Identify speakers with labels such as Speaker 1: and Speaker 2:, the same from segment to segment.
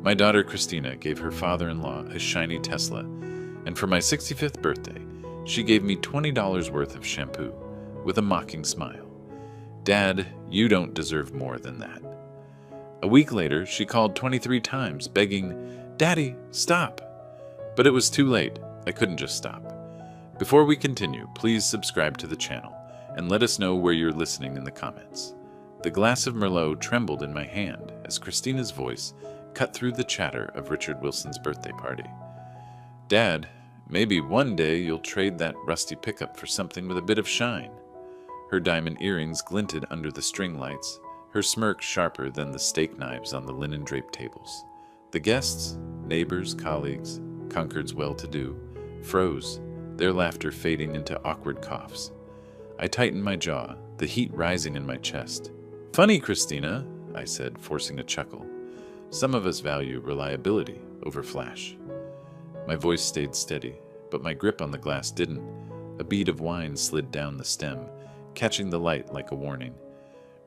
Speaker 1: My daughter Christina gave her father-in-law a shiny Tesla, and for my 65th birthday, she gave me $20 worth of shampoo, with a mocking smile. Dad, you don't deserve more than that. A week later, she called 23 times, begging, Daddy, stop! But it was too late. I couldn't just stop. Before we continue, please subscribe to the channel, and let us know where you're listening in the comments. The glass of Merlot trembled in my hand as Christina's voice cut through the chatter of Richard Wilson's birthday party. Dad, maybe one day you'll trade that rusty pickup for something with a bit of shine. Her diamond earrings glinted under the string lights, her smirk sharper than the steak knives on the linen draped tables. The guests, neighbors, colleagues, Concord's well-to-do, froze, their laughter fading into awkward coughs. I tightened my jaw, the heat rising in my chest. Funny, Christina, I said, forcing a chuckle. Some of us value reliability over flash. My voice stayed steady, but my grip on the glass didn't. A bead of wine slid down the stem, catching the light like a warning.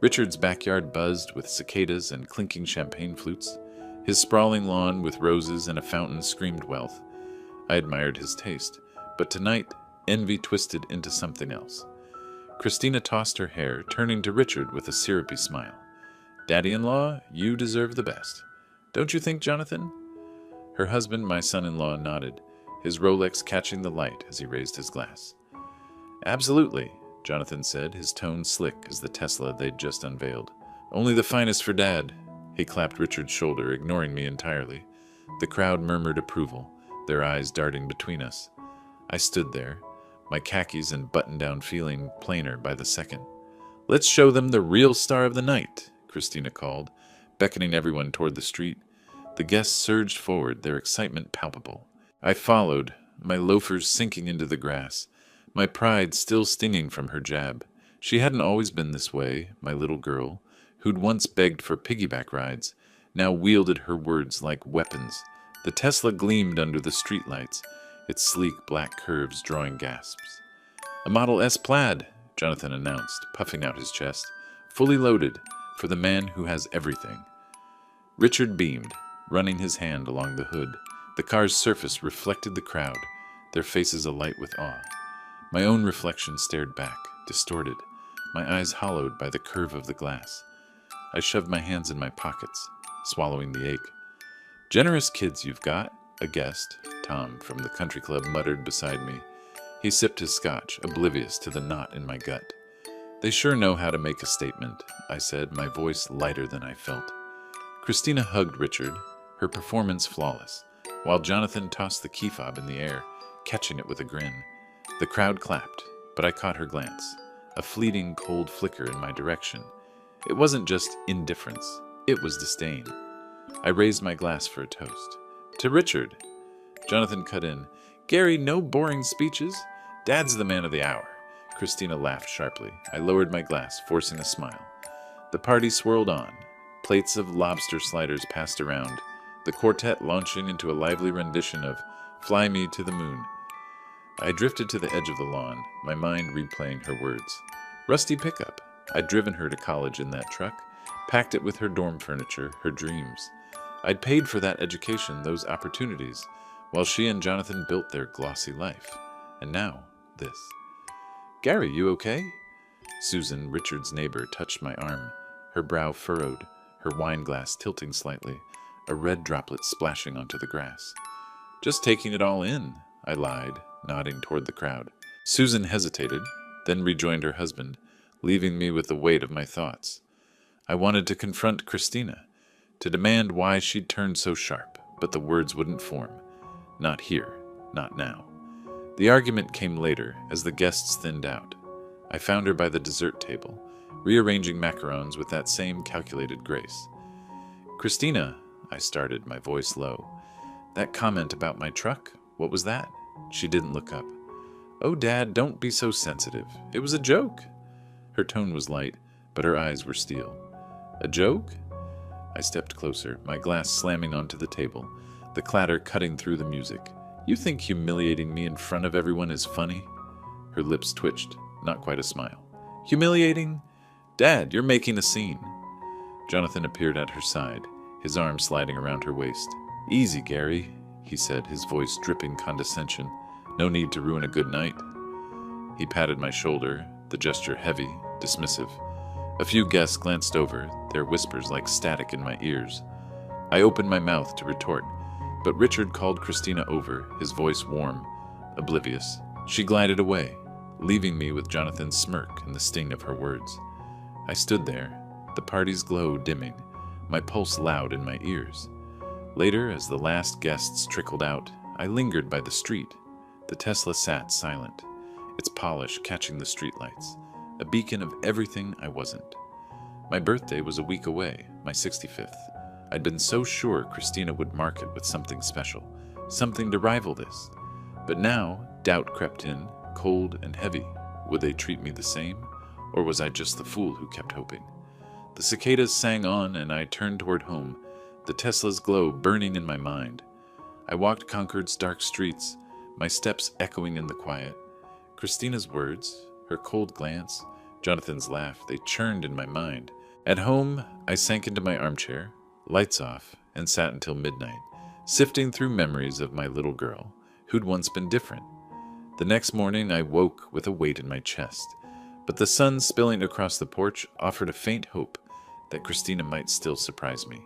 Speaker 1: Richard's backyard buzzed with cicadas and clinking champagne flutes. His sprawling lawn with roses and a fountain screamed wealth. I admired his taste, but tonight envy twisted into something else. Christina tossed her hair, turning to Richard with a syrupy smile. Daddy-in-law, you deserve the best. Don't you think, Jonathan? Her husband, my son-in-law, nodded, his Rolex catching the light as he raised his glass. Absolutely, Jonathan said, his tone slick as the Tesla they'd just unveiled. Only the finest for Dad. He clapped Richard's shoulder, ignoring me entirely. The crowd murmured approval, their eyes darting between us. I stood there, my khakis and button-down feeling plainer by the second. Let's show them the real star of the night, Christina called, beckoning everyone toward the street. The guests surged forward, their excitement palpable. I followed, my loafers sinking into the grass, my pride still stinging from her jab. She hadn't always been this way, my little girl, who'd once begged for piggyback rides, now wielded her words like weapons. The Tesla gleamed under the streetlights, its sleek black curves drawing gasps. A Model S Plaid, Jonathan announced, puffing out his chest, fully loaded, for the man who has everything. Richard beamed, running his hand along the hood. The car's surface reflected the crowd, their faces alight with awe. My own reflection stared back, distorted, my eyes hollowed by the curve of the glass. I shoved my hands in my pockets, swallowing the ache. Generous kids you've got, a guest, Tom from the country club, muttered beside me. He sipped his scotch, oblivious to the knot in my gut. They sure know how to make a statement, I said, my voice lighter than I felt. Christina hugged Richard, her performance flawless, while Jonathan tossed the key fob in the air, catching it with a grin. The crowd clapped, but I caught her glance, a fleeting cold flicker in my direction. It wasn't just indifference, it was disdain. I raised my glass for a toast. To Richard. Jonathan cut in. Gary, no boring speeches. Dad's the man of the hour. Christina laughed sharply. I lowered my glass, forcing a smile. The party swirled on. Plates of lobster sliders passed around, the quartet launching into a lively rendition of Fly Me to the Moon. I drifted to the edge of the lawn, my mind replaying her words. Rusty pickup. I'd driven her to college in that truck, packed it with her dorm furniture, her dreams. I'd paid for that education, those opportunities, while she and Jonathan built their glossy life. And now, this. Gary, you okay? Susan, Richard's neighbor, touched my arm, her brow furrowed, her wine glass tilting slightly, a red droplet splashing onto the grass. Just taking it all in, I lied, nodding toward the crowd. Susan hesitated, then rejoined her husband, leaving me with the weight of my thoughts. I wanted to confront Christina, to demand why she'd turned so sharp, but the words wouldn't form. Not here, not now. The argument came later, as the guests thinned out. I found her by the dessert table, rearranging macarons with that same calculated grace. Christina, I started, my voice low. That comment about my truck, what was that? She didn't look up. Oh, Dad, don't be so sensitive. It was a joke. Her tone was light, but her eyes were steel. A joke? I stepped closer, my glass slamming onto the table, the clatter cutting through the music. You think humiliating me in front of everyone is funny? Her lips twitched, not quite a smile. Humiliating? Dad, you're making a scene. Jonathan appeared at her side, his arm sliding around her waist. "Easy, Gary," he said, his voice dripping condescension. "No need to ruin a good night." He patted my shoulder, the gesture heavy, dismissive. A few guests glanced over, their whispers like static in my ears. I opened my mouth to retort, but Richard called Christina over, his voice warm, oblivious. She glided away, leaving me with Jonathan's smirk and the sting of her words. I stood there, the party's glow dimming, my pulse loud in my ears. Later, as the last guests trickled out, I lingered by the street. The Tesla sat silent, its polish catching the streetlights, a beacon of everything I wasn't. My birthday was a week away, my 65th. I'd been so sure Christina would mark it with something special, something to rival this. But now, doubt crept in, cold and heavy. Would they treat me the same? Or was I just the fool who kept hoping? The cicadas sang on, and I turned toward home, the Tesla's glow burning in my mind. I walked Concord's dark streets, my steps echoing in the quiet. Christina's words, her cold glance, Jonathan's laugh, they churned in my mind. At home, I sank into my armchair, lights off, and sat until midnight, sifting through memories of my little girl, who'd once been different. The next morning, I woke with a weight in my chest, but the sun spilling across the porch offered a faint hope that Christina might still surprise me.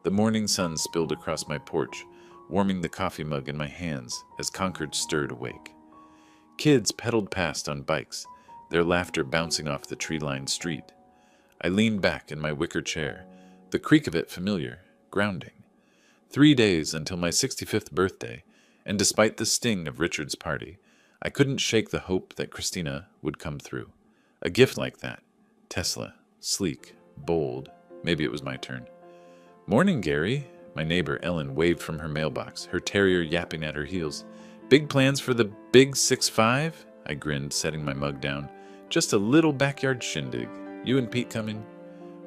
Speaker 1: The morning sun spilled across my porch, warming the coffee mug in my hands as Concord stirred awake. Kids pedaled past on bikes, their laughter bouncing off the tree-lined street. I leaned back in my wicker chair, the creak of it familiar, grounding. 3 days until my 65th birthday, and despite the sting of Richard's party, I couldn't shake the hope that Christina would come through. A gift like that. Tesla, sleek, bold. Maybe it was my turn. "Morning, Gary." My neighbor Ellen waved from her mailbox, her terrier yapping at her heels. "Big plans for the big 6-5? I grinned, setting my mug down. "Just a little backyard shindig. You and Pete coming?"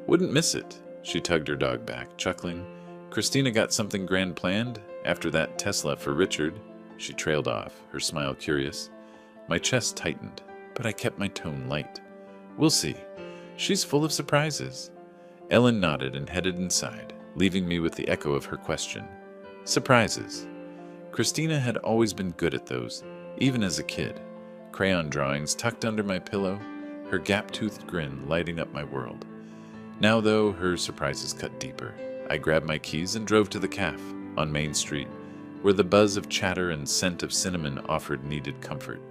Speaker 1: "Wouldn't miss it." She tugged her dog back, chuckling. "Christina got something grand planned? After that Tesla for Richard?" She trailed off, her smile curious. My chest tightened, but I kept my tone light. "We'll see. She's full of surprises." Ellen nodded and headed inside, leaving me with the echo of her question. Surprises. Christina had always been good at those, even as a kid. Crayon drawings tucked under my pillow, her gap-toothed grin lighting up my world. Now, though, her surprises cut deeper. I grabbed my keys and drove to the cafe on Main Street, where the buzz of chatter and scent of cinnamon offered needed comfort.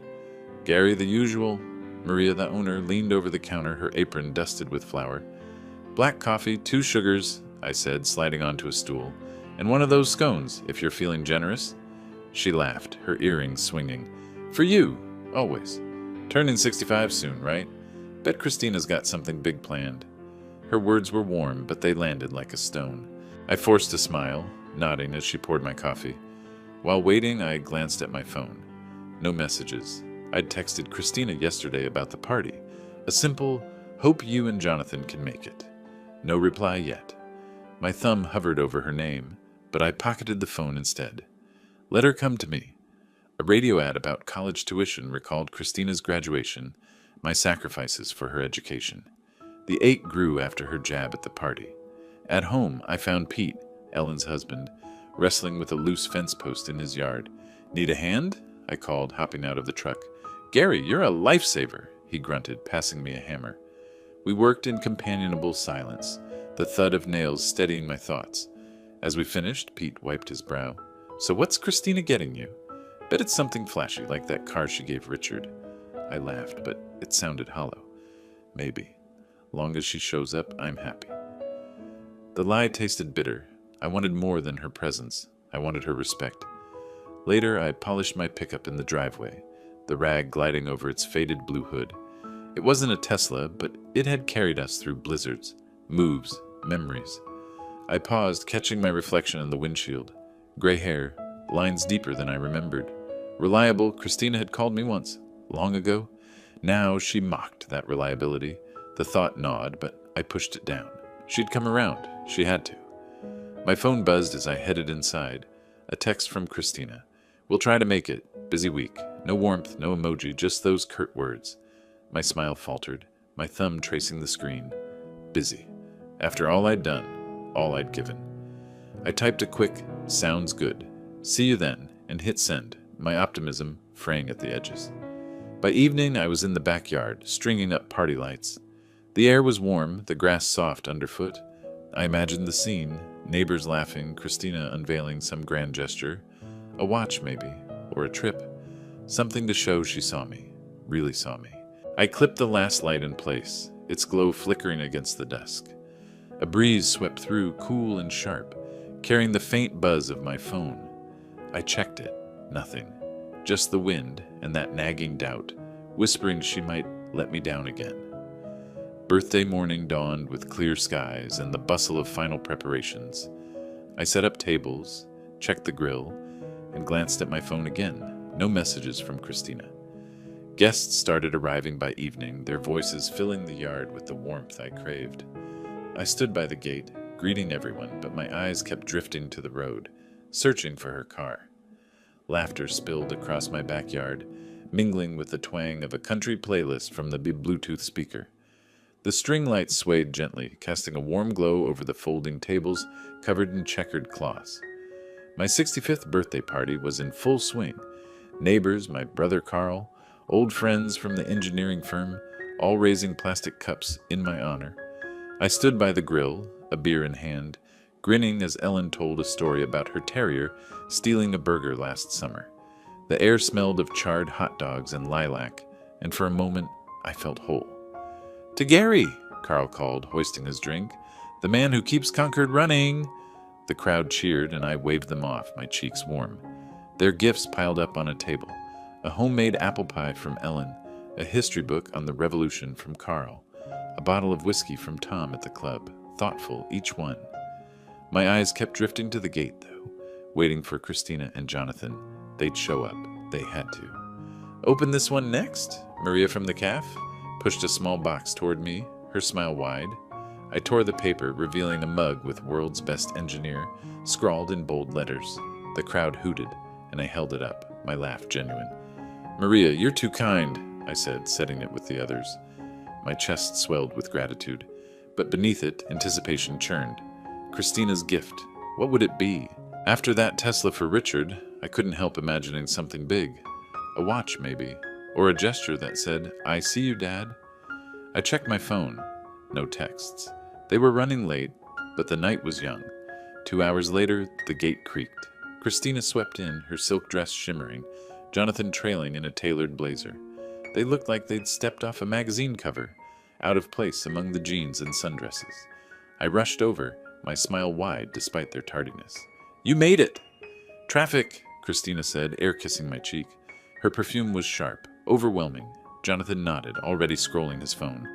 Speaker 1: Gary, the usual. Maria, the owner, leaned over the counter, her apron dusted with flour. "Black coffee, 2 sugars," I said, sliding onto a stool. "And one of those scones, if you're feeling generous." She laughed, her earrings swinging. "For you, always. Turning 65 soon, right? Bet Christina's got something big planned." Her words were warm, but they landed like a stone. I forced a smile, nodding as she poured my coffee. While waiting, I glanced at my phone. No messages. I'd texted Christina yesterday about the party. A simple, "Hope you and Jonathan can make it." No reply yet. My thumb hovered over her name, but I pocketed the phone instead. Let her come to me. A radio ad about college tuition recalled Christina's graduation, my sacrifices for her education. The ache grew after her jab at the party. At home, I found Pete, Ellen's husband, wrestling with a loose fence post in his yard. "Need a hand?" I called, hopping out of the truck. "Gary, you're a lifesaver," he grunted, passing me a hammer. We worked in companionable silence, the thud of nails steadying my thoughts. As we finished, Pete wiped his brow. "So what's Christina getting you? Bet it's something flashy, like that car she gave Richard." I laughed, but it sounded hollow. "Maybe. Long as she shows up, I'm happy." The lie tasted bitter. I wanted more than her presence. I wanted her respect. Later, I polished my pickup in the driveway, the rag gliding over its faded blue hood. It wasn't a Tesla, but it had carried us through blizzards, moves, memories. I paused, catching my reflection in the windshield. Gray hair, lines deeper than I remembered. Reliable, Christina had called me once, long ago. Now she mocked that reliability. The thought gnawed, but I pushed it down. She'd come around. She had to. My phone buzzed as I headed inside. A text from Christina. "We'll try to make it. Busy week. No warmth, no emoji, just those curt words." My smile faltered, my thumb tracing the screen. Busy. After all I'd done, all I'd given. I typed a quick, "Sounds good. See you then," and hit send, my optimism fraying at the edges. By evening, I was in the backyard, stringing up party lights. The air was warm, the grass soft underfoot. I imagined the scene, neighbors laughing, Christina unveiling some grand gesture, a watch maybe, or a trip, something to show she saw me, really saw me. I clipped the last light in place, its glow flickering against the dusk. A breeze swept through, cool and sharp, carrying the faint buzz of my phone. I checked it, nothing, just the wind and that nagging doubt, whispering she might let me down again. Birthday morning dawned with clear skies and the bustle of final preparations. I set up tables, checked the grill, and glanced at my phone again. No messages from Christina. Guests started arriving by evening, their voices filling the yard with the warmth I craved. I stood by the gate, greeting everyone, but my eyes kept drifting to the road, searching for her car. Laughter spilled across my backyard, mingling with the twang of a country playlist from the Bluetooth speaker. The string lights swayed gently, casting a warm glow over the folding tables covered in checkered cloths. My 65th birthday party was in full swing. Neighbors, my brother Carl, old friends from the engineering firm, all raising plastic cups in my honor. I stood by the grill, a beer in hand, grinning as Ellen told a story about her terrier stealing a burger last summer. The air smelled of charred hot dogs and lilac, and for a moment I felt whole. "To Gary," Carl called, hoisting his drink. "The man who keeps Concord running." The crowd cheered, and I waved them off, my cheeks warm. Their gifts piled up on a table. A homemade apple pie from Ellen, a history book on the Revolution from Carl, a bottle of whiskey from Tom at the club, thoughtful, each one. My eyes kept drifting to the gate, though, waiting for Christina and Jonathan. They'd show up. They had to. "Open this one next?" Maria from the caf pushed a small box toward me, her smile wide. I tore the paper, revealing a mug with "World's Best Engineer" scrawled in bold letters. The crowd hooted, and I held it up, my laugh genuine. "Maria, you're too kind," I said, setting it with the others. My chest swelled with gratitude, but beneath it, anticipation churned. Christina's gift. What would it be? After that Tesla for Richard, I couldn't help imagining something big. A watch, maybe. Or a gesture that said, "I see you, Dad." I checked my phone. No texts. They were running late, but the night was young. 2 hours later, the gate creaked. Christina swept in, her silk dress shimmering, Jonathan trailing in a tailored blazer. They looked like they'd stepped off a magazine cover, out of place among the jeans and sundresses. I rushed over, my smile wide despite their tardiness. "You made it!" "Traffic," Christina said, air-kissing my cheek. Her perfume was sharp, overwhelming. Jonathan nodded, already scrolling his phone.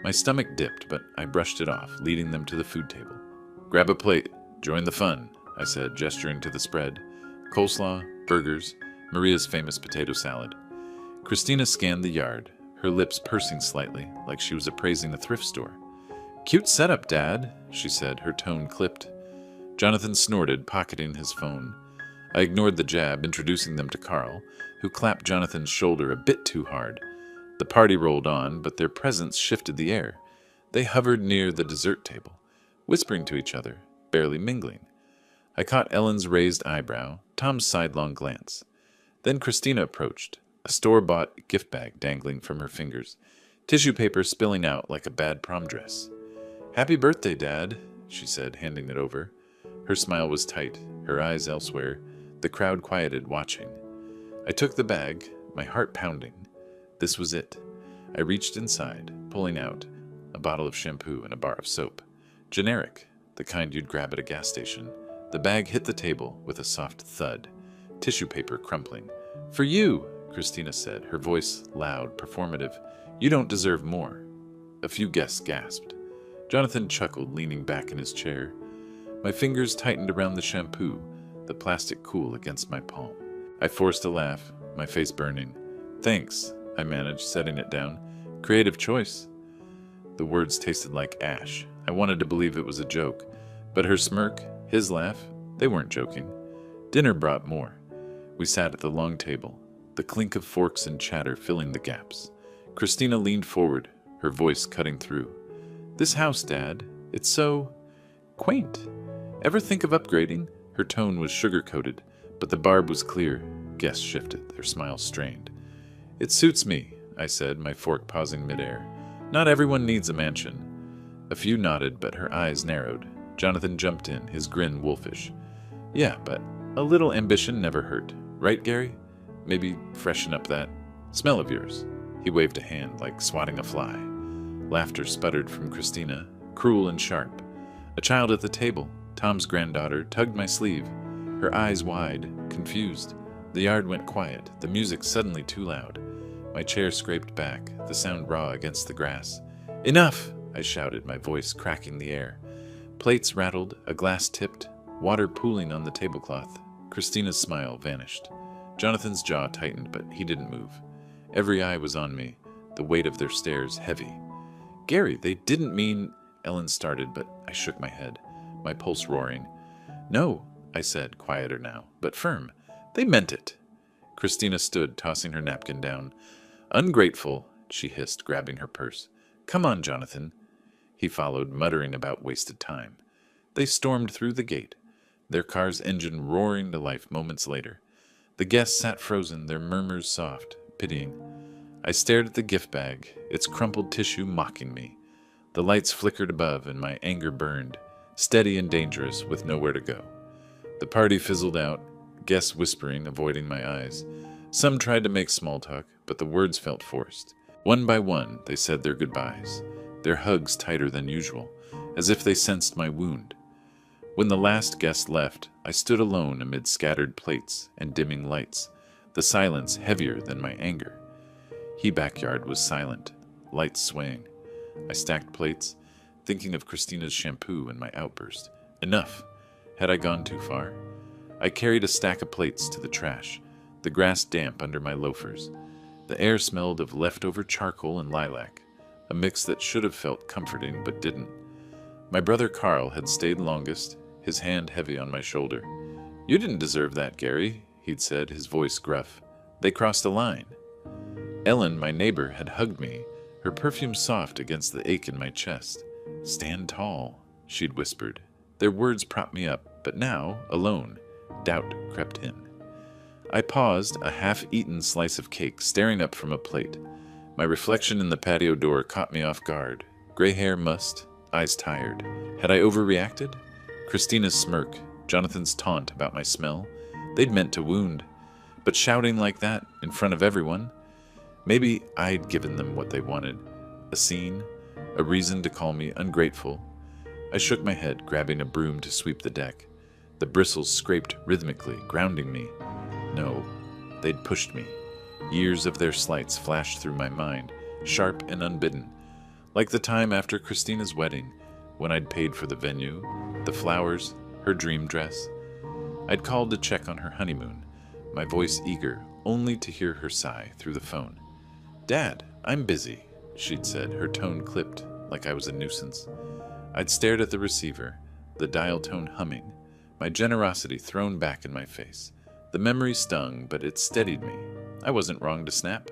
Speaker 1: My stomach dipped, but I brushed it off, leading them to the food table. "Grab a plate. Join the fun," I said, gesturing to the spread. Coleslaw, burgers, Maria's famous potato salad. Christina scanned the yard, her lips pursing slightly, like she was appraising a thrift store. "Cute setup, Dad," she said, her tone clipped. Jonathan snorted, pocketing his phone. I ignored the jab, introducing them to Carl, who clapped Jonathan's shoulder a bit too hard. The party rolled on, but their presence shifted the air. They hovered near the dessert table, whispering to each other, barely mingling. I caught Ellen's raised eyebrow, Tom's sidelong glance. Then Christina approached, a store-bought gift bag dangling from her fingers, tissue paper spilling out like a bad prom dress. "Happy birthday, Dad," she said, handing it over. Her smile was tight, her eyes elsewhere. The crowd quieted, watching. I took the bag, my heart pounding. This was it. I reached inside, pulling out a bottle of shampoo and a bar of soap. Generic, the kind you'd grab at a gas station. The bag hit the table with a soft thud, tissue paper crumpling. "For you," Christina said, her voice loud, performative. "You don't deserve more." A few guests gasped. Jonathan chuckled, leaning back in his chair. My fingers tightened around the shampoo, the plastic cool against my palm. I forced a laugh, my face burning. "Thanks," I managed, setting it down. "Creative choice." The words tasted like ash. I wanted to believe it was a joke, but her smirk, his laugh, they weren't joking. Dinner brought more. We sat at the long table, the clink of forks and chatter filling the gaps. Christina leaned forward, her voice cutting through. "This house, Dad, it's so quaint. Ever think of upgrading? Her tone was sugar-coated, but the barb was clear. Guests shifted, their smiles strained. It suits me, I said, my fork pausing midair. Not everyone needs a mansion. A few nodded, but her eyes narrowed. Jonathan jumped in, his grin wolfish. Yeah, but a little ambition never hurt. Right, Gary? Maybe freshen up that smell of yours. He waved a hand like swatting a fly. Laughter sputtered from Christina, cruel and sharp. A child at the table, Tom's granddaughter, tugged my sleeve, her eyes wide, confused. The yard went quiet, the music suddenly too loud. My chair scraped back, the sound raw against the grass. Enough! I shouted, my voice cracking the air. Plates rattled, a glass tipped, water pooling on the tablecloth. Christina's smile vanished. Jonathan's jaw tightened, but he didn't move. Every eye was on me, the weight of their stares heavy. Gary, they didn't mean... Ellen started, but I shook my head, my pulse roaring. No, I said, quieter now, but firm. They meant it. Christina stood, tossing her napkin down. Ungrateful, she hissed, grabbing her purse. Come on, Jonathan. He followed, muttering about wasted time. They stormed through the gate, their car's engine roaring to life moments later. The guests sat frozen, their murmurs soft, pitying. I stared at the gift bag, its crumpled tissue mocking me. The lights flickered above, and my anger burned, steady and dangerous, with nowhere to go. The party fizzled out, guests whispering, avoiding my eyes. Some tried to make small talk, but the words felt forced. One by one, they said their goodbyes, their hugs tighter than usual, as if they sensed my wound. When the last guest left, I stood alone amid scattered plates and dimming lights, the silence heavier than my anger. He backyard was silent, lights swaying. I stacked plates, thinking of Christina's shampoo and my outburst. Enough. Had I gone too far? I carried a stack of plates to the trash, the grass damp under my loafers. The air smelled of leftover charcoal and lilac, a mix that should have felt comforting but didn't. My brother Carl had stayed longest, his hand heavy on my shoulder. You didn't deserve that, Gary, he'd said, his voice gruff. They crossed a line. Ellen, my neighbor, had hugged me, her perfume soft against the ache in my chest. Stand tall, she'd whispered. Their words propped me up, but now, alone, doubt crept in. I paused, a half-eaten slice of cake staring up from a plate. My reflection in the patio door caught me off guard. Gray hair mussed, eyes tired. Had I overreacted? Christina's smirk, Jonathan's taunt about my smell, they'd meant to wound. But shouting like that, in front of everyone? Maybe I'd given them what they wanted. A scene, a reason to call me ungrateful. I shook my head, grabbing a broom to sweep the deck. The bristles scraped rhythmically, grounding me. No, they'd pushed me. Years of their slights flashed through my mind, sharp and unbidden. Like the time after Christina's wedding, when I'd paid for the venue, the flowers, her dream dress. I'd called to check on her honeymoon, my voice eager, only to hear her sigh through the phone. Dad, I'm busy, she'd said, her tone clipped, like I was a nuisance. I'd stared at the receiver, the dial tone humming, my generosity thrown back in my face. The memory stung, but it steadied me. I wasn't wrong to snap.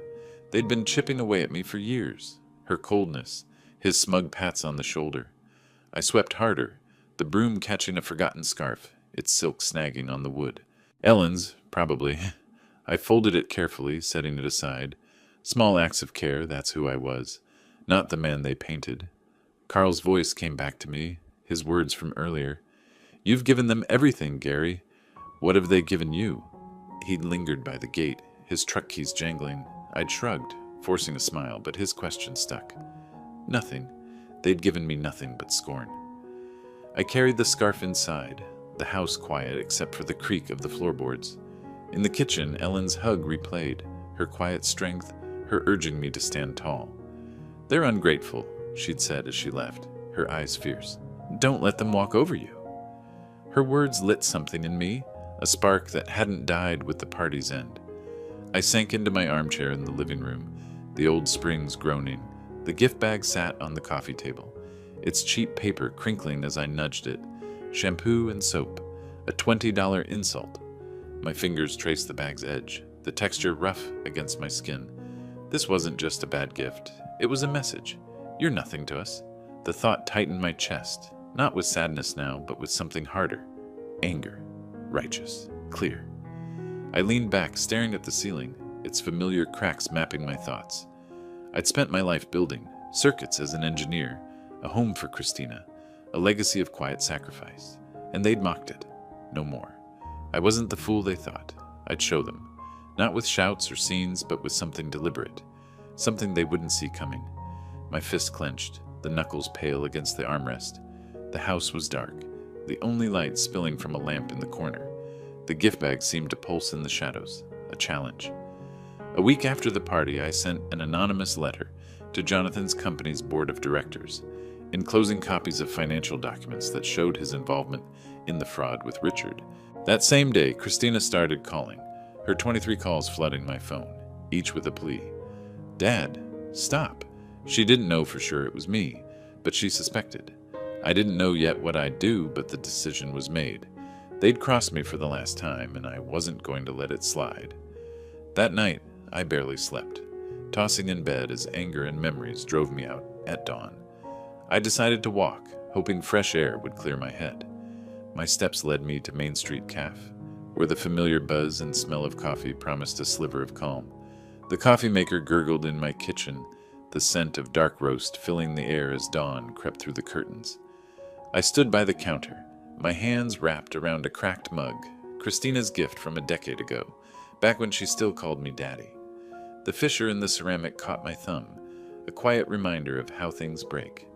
Speaker 1: They'd been chipping away at me for years. Her coldness, his smug pats on the shoulder. I swept harder, the broom catching a forgotten scarf, its silk snagging on the wood. Ellen's, probably. I folded it carefully, setting it aside. Small acts of care, that's who I was. Not the man they painted. Carl's voice came back to me, his words from earlier. You've given them everything, Gary. What have they given you? He'd lingered by the gate, his truck keys jangling. I'd shrugged, forcing a smile, but his question stuck. Nothing. They'd given me nothing but scorn. I carried the scarf inside, the house quiet except for the creak of the floorboards. In the kitchen, Ellen's hug replayed, her quiet strength, her urging me to stand tall. They're ungrateful, she'd said as she left, her eyes fierce. Don't let them walk over you. Her words lit something in me, a spark that hadn't died with the party's end. I sank into my armchair in the living room, the old springs groaning. The gift bag sat on the coffee table, its cheap paper crinkling as I nudged it. Shampoo and soap, a $20 insult. My fingers traced the bag's edge, the texture rough against my skin. This wasn't just a bad gift, it was a message. You're nothing to us. The thought tightened my chest, Not with sadness now, but with something harder. Anger. Righteous. Clear. I leaned back, staring at the ceiling, its familiar cracks mapping my thoughts. I'd spent my life building circuits as an engineer, a home for Christina, a legacy of quiet sacrifice. And they'd mocked it. No more. I wasn't the fool they thought. I'd show them. Not with shouts or scenes, but with something deliberate. Something they wouldn't see coming. My fist clenched, the knuckles pale against the armrest. The house was dark, the only light spilling from a lamp in the corner. The gift bag seemed to pulse in the shadows, a challenge. A week after the party, I sent an anonymous letter to Jonathan's company's board of directors, enclosing copies of financial documents that showed his involvement in the fraud with Richard. That same day, Christina started calling, her 23 calls flooding my phone, each with a plea. Dad, stop. She didn't know for sure it was me, but she suspected. I didn't know yet what I'd do, but the decision was made. They'd crossed me for the last time, and I wasn't going to let it slide. That night, I barely slept, tossing in bed as anger and memories drove me out at dawn. I decided to walk, hoping fresh air would clear my head. My steps led me to Main Street Cafe, where the familiar buzz and smell of coffee promised a sliver of calm. The coffee maker gurgled in my kitchen, the scent of dark roast filling the air as dawn crept through the curtains. I stood by the counter, my hands wrapped around a cracked mug, Christina's gift from a decade ago, back when she still called me Daddy. The fissure in the ceramic caught my thumb, a quiet reminder of how things break.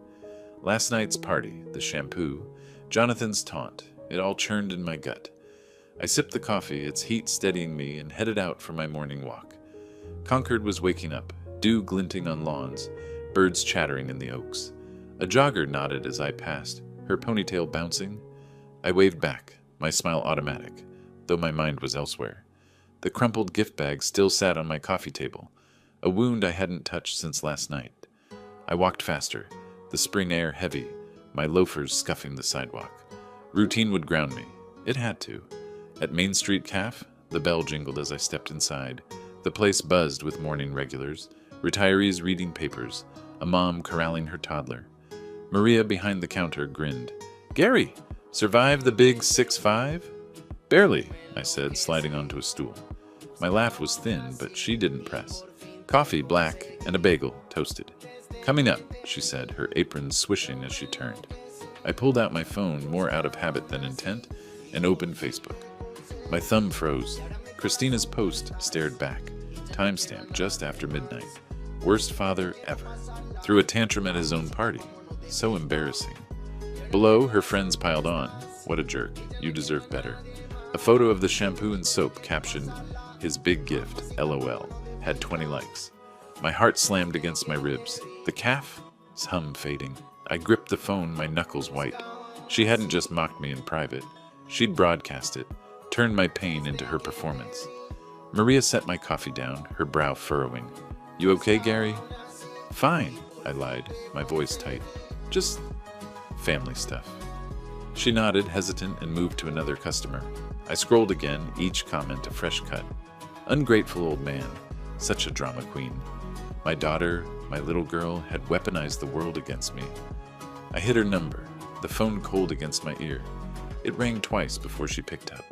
Speaker 1: Last night's party, the shampoo, Jonathan's taunt, it all churned in my gut. I sipped the coffee, its heat steadying me, and headed out for my morning walk. Concord was waking up, dew glinting on lawns, birds chattering in the oaks. A jogger nodded as I passed, her ponytail bouncing. I waved back, my smile automatic, though my mind was elsewhere. The crumpled gift bag still sat on my coffee table, a wound I hadn't touched since last night. I walked faster, the spring air heavy, my loafers scuffing the sidewalk. Routine would ground me. It had to. At Main Street Cafe, the bell jingled as I stepped inside. The place buzzed with morning regulars, retirees reading papers, a mom corralling her toddler. Maria behind the counter grinned. Gary, survive the big 6'5"? Barely, I said, sliding onto a stool. My laugh was thin, but she didn't press. Coffee, black, and a bagel, toasted. Coming up, she said, her apron swishing as she turned. I pulled out my phone, more out of habit than intent, and opened Facebook. My thumb froze. Christina's post stared back. Timestamp just after midnight. Worst father ever. Threw a tantrum at his own party. So embarrassing. Below, her friends piled on. What a jerk. You deserve better. A photo of the shampoo and soap captioned, his big gift, LOL, had 20 likes. My heart slammed against my ribs. The cafe's hum fading. I gripped the phone, my knuckles white. She hadn't just mocked me in private. She'd broadcast it, turned my pain into her performance. Maria set my coffee down, her brow furrowing. You okay, Gary? Fine, I lied, my voice tight. Just family stuff. She nodded, hesitant, and moved to another customer. I scrolled again, each comment a fresh cut. Ungrateful old man, such a drama queen. My daughter, my little girl, had weaponized the world against me. I hit her number, the phone cold against my ear. It rang twice before she picked up.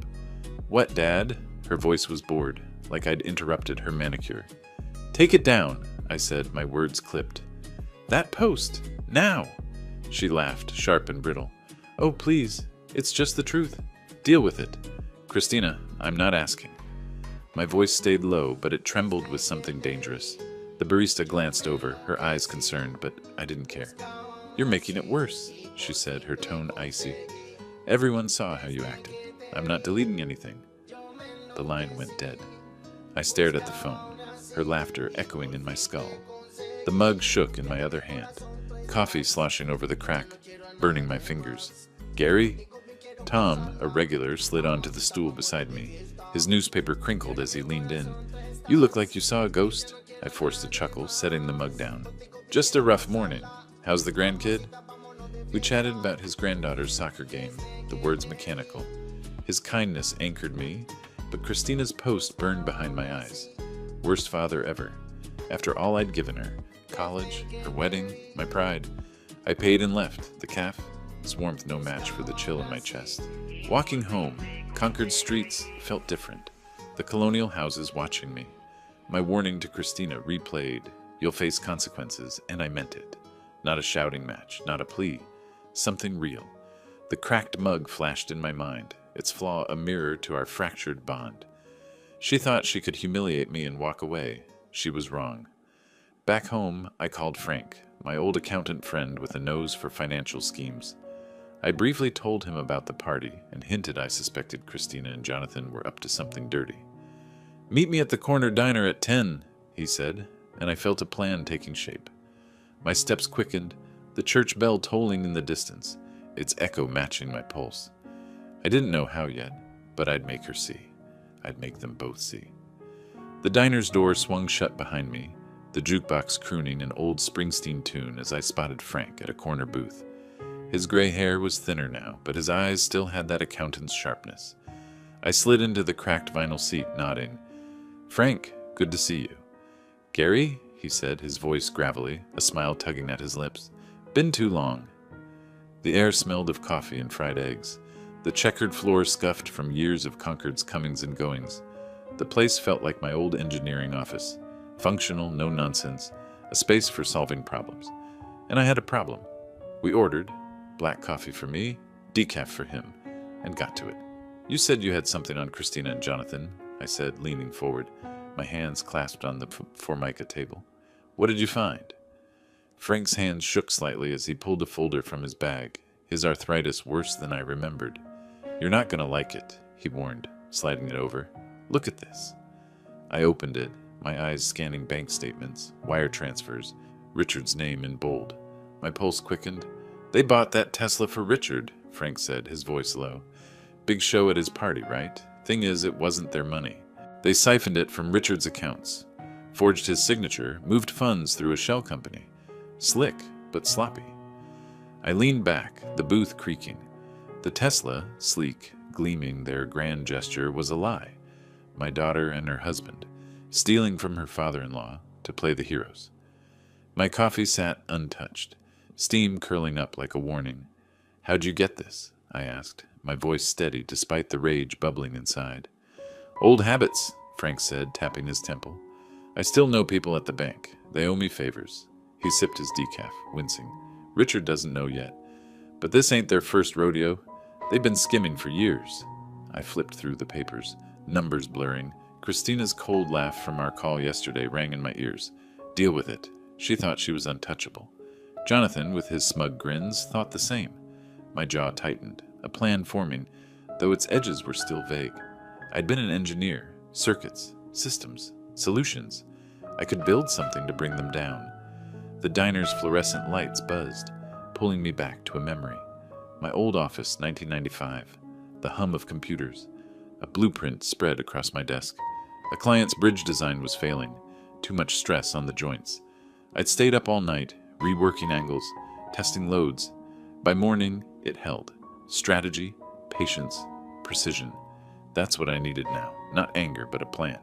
Speaker 1: What, Dad? Her voice was bored, like I'd interrupted her manicure. Take it down, I said, my words clipped. That post, now! She laughed, sharp and brittle. Oh, please, it's just the truth. Deal with it. Christina, I'm not asking. My voice stayed low, but it trembled with something dangerous. The barista glanced over, her eyes concerned, but I didn't care. You're making it worse, she said, her tone icy. Everyone saw how you acted. I'm not deleting anything. The line went dead. I stared at the phone, her laughter echoing in my skull. The mug shook in my other hand, coffee sloshing over the crack, burning my fingers. Gary? Tom, a regular, slid onto the stool beside me. His newspaper crinkled as he leaned in. You look like you saw a ghost. I forced a chuckle, setting the mug down. Just a rough morning. How's the grandkid? We chatted about his granddaughter's soccer game, the words mechanical. His kindness anchored me, but Christina's post burned behind my eyes. Worst father ever. After all I'd given her, college, her wedding, my pride, I paid and left, the cafe, its warmth no match for the chill in my chest. Walking home, Concord streets felt different. The colonial houses watching me. My warning to Christina replayed, "You'll face consequences," and I meant it. Not a shouting match, not a plea. Something real. The cracked mug flashed in my mind, its flaw a mirror to our fractured bond. She thought she could humiliate me and walk away. She was wrong. Back home, I called Frank, my old accountant friend with a nose for financial schemes. I briefly told him about the party and hinted I suspected Christina and Jonathan were up to something dirty. "Meet me at the corner diner at 10, he said, and I felt a plan taking shape. My steps quickened, the church bell tolling in the distance, its echo matching my pulse. I didn't know how yet, but I'd make her see. I'd make them both see. The diner's door swung shut behind me, the jukebox crooning an old Springsteen tune as I spotted Frank at a corner booth. His gray hair was thinner now, but his eyes still had that accountant's sharpness. I slid into the cracked vinyl seat, nodding. "Frank, good to see you." "Gary?" he said, his voice gravelly, a smile tugging at his lips. "Been too long." The air smelled of coffee and fried eggs. The checkered floor scuffed from years of Concord's comings and goings. The place felt like my old engineering office. Functional, no nonsense, a space for solving problems. And I had a problem. We ordered, black coffee for me, decaf for him, and got to it. "You said you had something on Christina and Jonathan," I said, leaning forward, my hands clasped on the Formica table. "What did you find?" Frank's hands shook slightly as he pulled a folder from his bag, his arthritis worse than I remembered. "You're not going to like it," he warned, sliding it over. "Look at this." I opened it, my eyes scanning bank statements, wire transfers, Richard's name in bold. My pulse quickened. "They bought that Tesla for Richard," Frank said, his voice low. "Big show at his party, right? Thing is, it wasn't their money. They siphoned it from Richard's accounts, forged his signature, moved funds through a shell company. Slick, but sloppy." I leaned back, the booth creaking. The Tesla, sleek, gleaming their grand gesture, was a lie. My daughter and her husband, stealing from her father-in-law to play the heroes. My coffee sat untouched, steam curling up like a warning. "How'd you get this?" I asked, my voice steady despite the rage bubbling inside. "Old habits," Frank said, tapping his temple. "I still know people at the bank. They owe me favors." He sipped his decaf, wincing. "Richard doesn't know yet. But this ain't their first rodeo. They've been skimming for years." I flipped through the papers, numbers blurring. Christina's cold laugh from our call yesterday rang in my ears. Deal with it. She thought she was untouchable. Jonathan, with his smug grins, thought the same. My jaw tightened, a plan forming, though its edges were still vague. I'd been an engineer, circuits, systems, solutions. I could build something to bring them down. The diner's fluorescent lights buzzed, pulling me back to a memory. My old office, 1995. The hum of computers. A blueprint spread across my desk. A client's bridge design was failing. Too much stress on the joints. I'd stayed up all night, reworking angles, testing loads. By morning, it held. Strategy, patience, precision. That's what I needed now. Not anger, but a plan.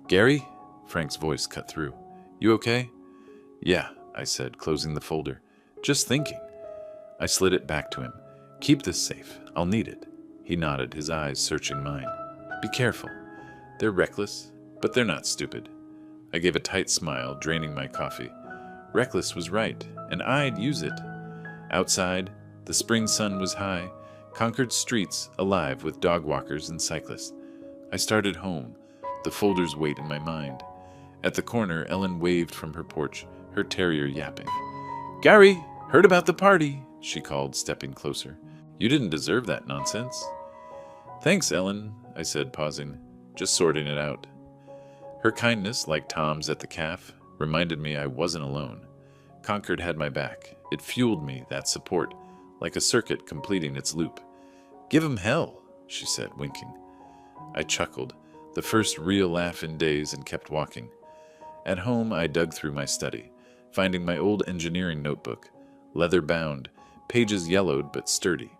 Speaker 1: "Gary?" Frank's voice cut through. "You okay?" "Yeah," I said, closing the folder. "Just thinking." I slid it back to him. "Keep this safe. I'll need it." He nodded, his eyes searching mine. "Be careful. They're reckless, but they're not stupid." I gave a tight smile, draining my coffee. Reckless was right, and I'd use it. Outside, the spring sun was high, Concord streets alive with dog walkers and cyclists. I started home, the folder's weight in my mind. At the corner, Ellen waved from her porch, her terrier yapping. "Gary, heard about the party," she called, stepping closer. "You didn't deserve that nonsense." "Thanks, Ellen," I said, pausing, just sorting it out. Her kindness, like Tom's at the calf, reminded me I wasn't alone. Concord had my back. It fueled me, that support, like a circuit completing its loop. "Give 'em hell," she said, winking. I chuckled, the first real laugh in days, and kept walking. At home, I dug through my study, finding my old engineering notebook, leather-bound, pages yellowed but sturdy.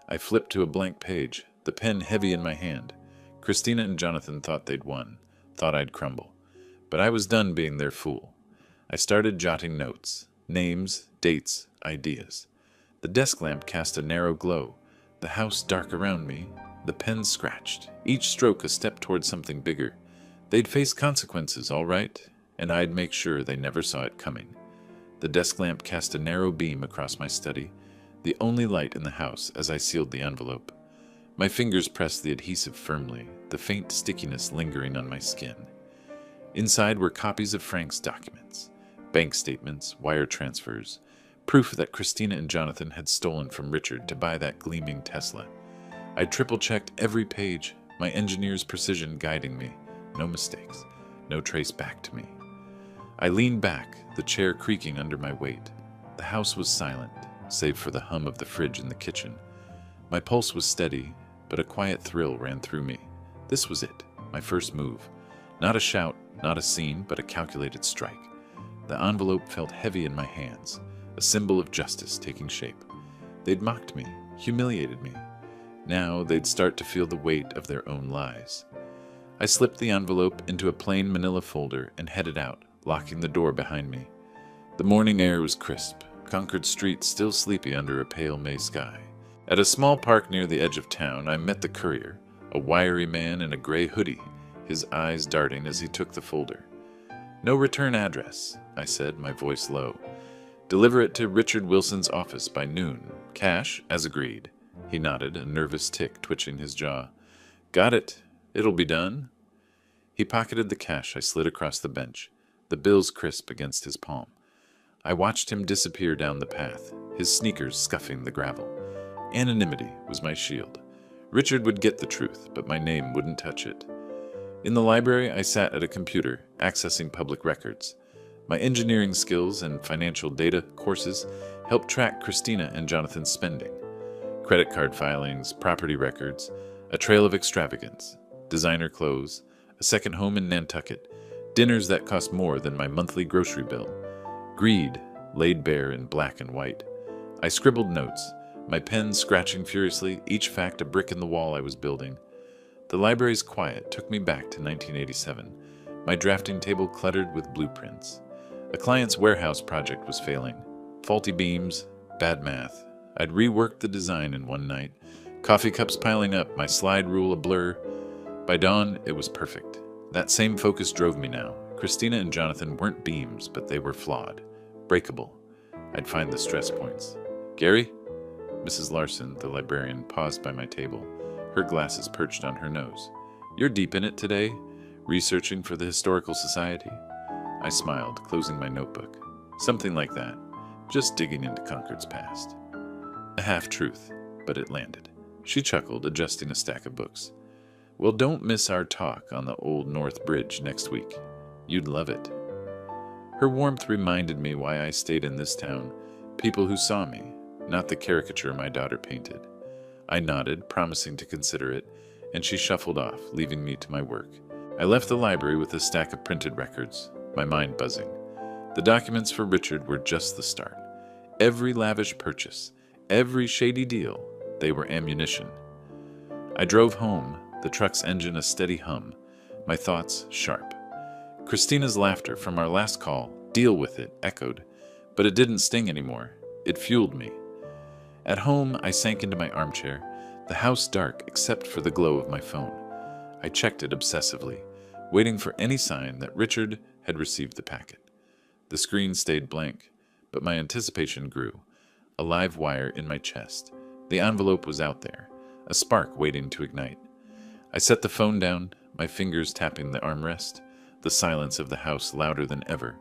Speaker 1: I flipped to a blank page, the pen heavy in my hand. Christina and Jonathan thought they'd won, thought I'd crumble. But I was done being their fool. I started jotting notes, names, dates, ideas. The desk lamp cast a narrow glow, the house dark around me, the pen scratched, each stroke a step toward something bigger. They'd face consequences, all right, and I'd make sure they never saw it coming. The desk lamp cast a narrow beam across my study, the only light in the house as I sealed the envelope. My fingers pressed the adhesive firmly, the faint stickiness lingering on my skin. Inside were copies of Frank's documents, bank statements, wire transfers, proof that Christina and Jonathan had stolen from Richard to buy that gleaming Tesla. I triple-checked every page, my engineer's precision guiding me. No mistakes, no trace back to me. I leaned back, the chair creaking under my weight. The house was silent, save for the hum of the fridge in the kitchen. My pulse was steady, but a quiet thrill ran through me. This was it, my first move. Not a shout, not a scene, but a calculated strike. The envelope felt heavy in my hands, a symbol of justice taking shape. They'd mocked me, humiliated me. Now they'd start to feel the weight of their own lies. I slipped the envelope into a plain manila folder and headed out, locking the door behind me. The morning air was crisp, Concord Street still sleepy under a pale May sky. At a small park near the edge of town, I met the courier, a wiry man in a gray hoodie, his eyes darting as he took the folder. "No return address," I said, my voice low. "Deliver it to Richard Wilson's office by noon. Cash, as agreed." He nodded, a nervous tick twitching his jaw. "Got it. It'll be done." He pocketed the cash I slid across the bench, the bills crisp against his palm. I watched him disappear down the path, his sneakers scuffing the gravel. Anonymity was my shield. Richard would get the truth, but my name wouldn't touch it. In the library, I sat at a computer, accessing public records. My engineering skills and financial data courses helped track Christina and Jonathan's spending. Credit card filings, property records, a trail of extravagance, designer clothes, a second home in Nantucket, dinners that cost more than my monthly grocery bill. Greed laid bare in black and white. I scribbled notes, my pen scratching furiously, each fact a brick in the wall I was building. The library's quiet took me back to 1987, my drafting table cluttered with blueprints. A client's warehouse project was failing. Faulty beams, bad math. I'd reworked the design in one night, coffee cups piling up, my slide rule a blur. By dawn, it was perfect. That same focus drove me now. Christina and Jonathan weren't beams, but they were flawed, breakable. I'd find the stress points. "Gary?" Mrs. Larson, the librarian, paused by my table, her glasses perched on her nose. "You're deep in it today, researching for the Historical Society?" I smiled, closing my notebook. "Something like that, just digging into Concord's past." A half-truth, but it landed. She chuckled, adjusting a stack of books. "Well, don't miss our talk on the Old North Bridge next week. You'd love it." Her warmth reminded me why I stayed in this town, people who saw me, not the caricature my daughter painted. I nodded, promising to consider it, and she shuffled off, leaving me to my work. I left the library with a stack of printed records, my mind buzzing. The documents for Richard were just the start. Every lavish purchase, every shady deal, they were ammunition. I drove home, the truck's engine a steady hum, my thoughts sharp. Christina's laughter from our last call, "Deal with it," echoed, but it didn't sting anymore. It fueled me. At home, I sank into my armchair, the house dark except for the glow of my phone. I checked it obsessively, waiting for any sign that Richard had received the packet. The screen stayed blank, but my anticipation grew, a live wire in my chest. The envelope was out there, a spark waiting to ignite. I set the phone down, my fingers tapping the armrest, the silence of the house louder than ever.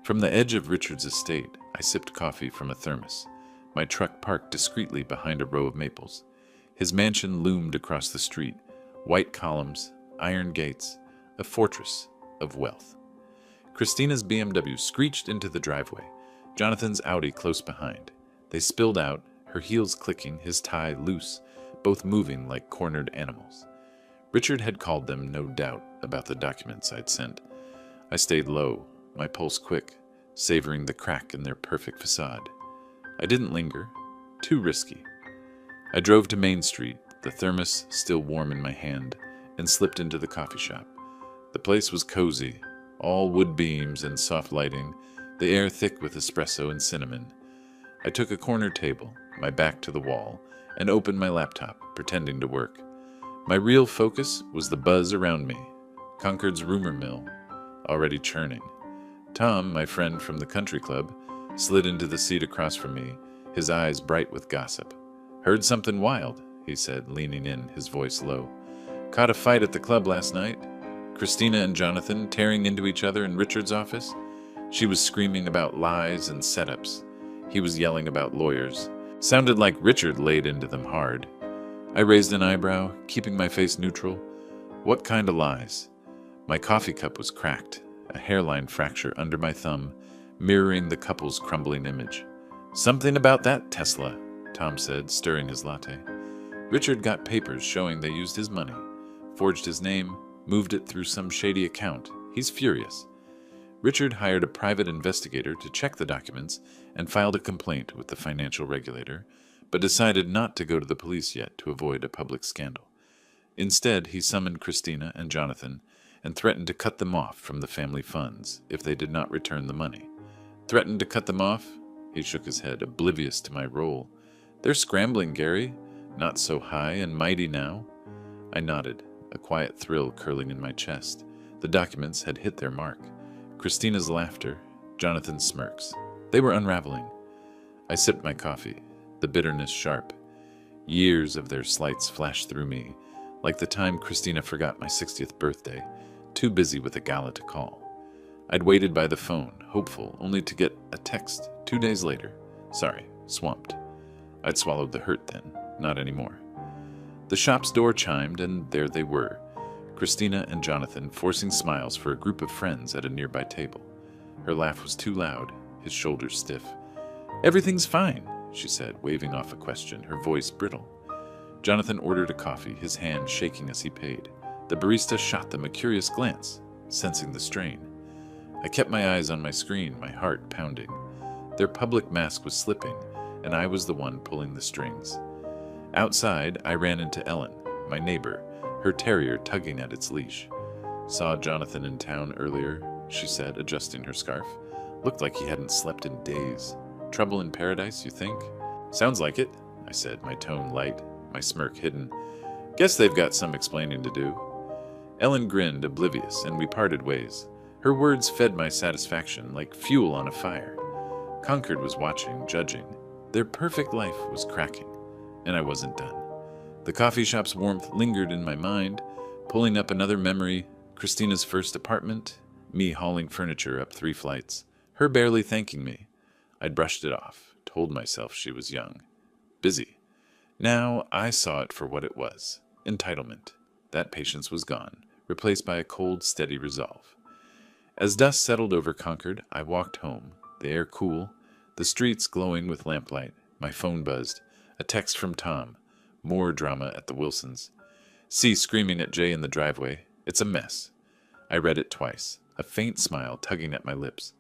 Speaker 1: From the edge of Richard's estate, I sipped coffee from a thermos, my truck parked discreetly behind a row of maples. His mansion loomed across the street, white columns, iron gates, a fortress of wealth. Christina's BMW screeched into the driveway, Jonathan's Audi close behind. They spilled out, her heels clicking, his tie loose, both moving like cornered animals. Richard had called them, no doubt, about the documents I'd sent. I stayed low, my pulse quick, savoring the crack in their perfect facade. I didn't linger. Too risky. I drove to Main Street, the thermos still warm in my hand, and slipped into the coffee shop. The place was cozy, all wood beams and soft lighting, the air thick with espresso and cinnamon. I took a corner table, my back to the wall, and opened my laptop, pretending to work. My real focus was the buzz around me. Concord's rumor mill, already churning. Tom, my friend from the country club, slid into the seat across from me, his eyes bright with gossip. "Heard something wild," he said, leaning in, his voice low. "Caught a fight at the club last night. Christina and Jonathan tearing into each other in Richard's office. She was screaming about lies and setups. He was yelling about lawyers. Sounded like Richard laid into them hard." I raised an eyebrow, keeping my face neutral. "What kind of lies?" My coffee cup was cracked, a hairline fracture under my thumb, mirroring the couple's crumbling image. "Something about that Tesla," Tom said, stirring his latte. "Richard got papers showing they used his money, forged his name, moved it through some shady account. He's furious. Richard hired a private investigator to check the documents and filed a complaint with the financial regulator, but decided not to go to the police yet to avoid a public scandal. Instead, he summoned Christina and Jonathan and threatened to cut them off from the family funds if they did not return the money. Threatened to cut them off? He shook his head, oblivious to my role. "They're scrambling, Gary. Not so high and mighty now." I nodded, a quiet thrill curling in my chest. The documents had hit their mark. Christina's laughter, Jonathan's smirks. They were unraveling. I sipped my coffee, the bitterness sharp. Years of their slights flashed through me, like the time Christina forgot my 60th birthday, too busy with a gala to call. I'd waited by the phone, hopeful, only to get a text 2 days later. "Sorry, swamped." I'd swallowed the hurt then, not anymore. The shop's door chimed, and there they were, Christina and Jonathan forcing smiles for a group of friends at a nearby table. Her laugh was too loud, his shoulders stiff. "Everything's fine," she said, waving off a question, her voice brittle. Jonathan ordered a coffee, his hand shaking as he paid. The barista shot them a curious glance, sensing the strain. I kept my eyes on my screen, my heart pounding. Their public mask was slipping, and I was the one pulling the strings. Outside, I ran into Ellen, my neighbor, her terrier tugging at its leash. "Saw Jonathan in town earlier," she said, adjusting her scarf. "Looked like he hadn't slept in days. Trouble in paradise, you think?" "Sounds like it," I said, my tone light, my smirk hidden. "Guess they've got some explaining to do." Ellen grinned, oblivious, and we parted ways. Her words fed my satisfaction like fuel on a fire. Concord was watching, judging. Their perfect life was cracking, and I wasn't done. The coffee shop's warmth lingered in my mind, pulling up another memory, Christina's first apartment, me hauling furniture up 3 flights, her barely thanking me. I'd brushed it off, told myself she was young. Busy. Now I saw it for what it was. Entitlement. That patience was gone, replaced by a cold, steady resolve. As dust settled over Concord, I walked home, the air cool, the streets glowing with lamplight. My phone buzzed. A text from Tom. More drama at the Wilsons. C screaming at Jay in the driveway. It's a mess. I read it twice, a faint smile tugging at my lips.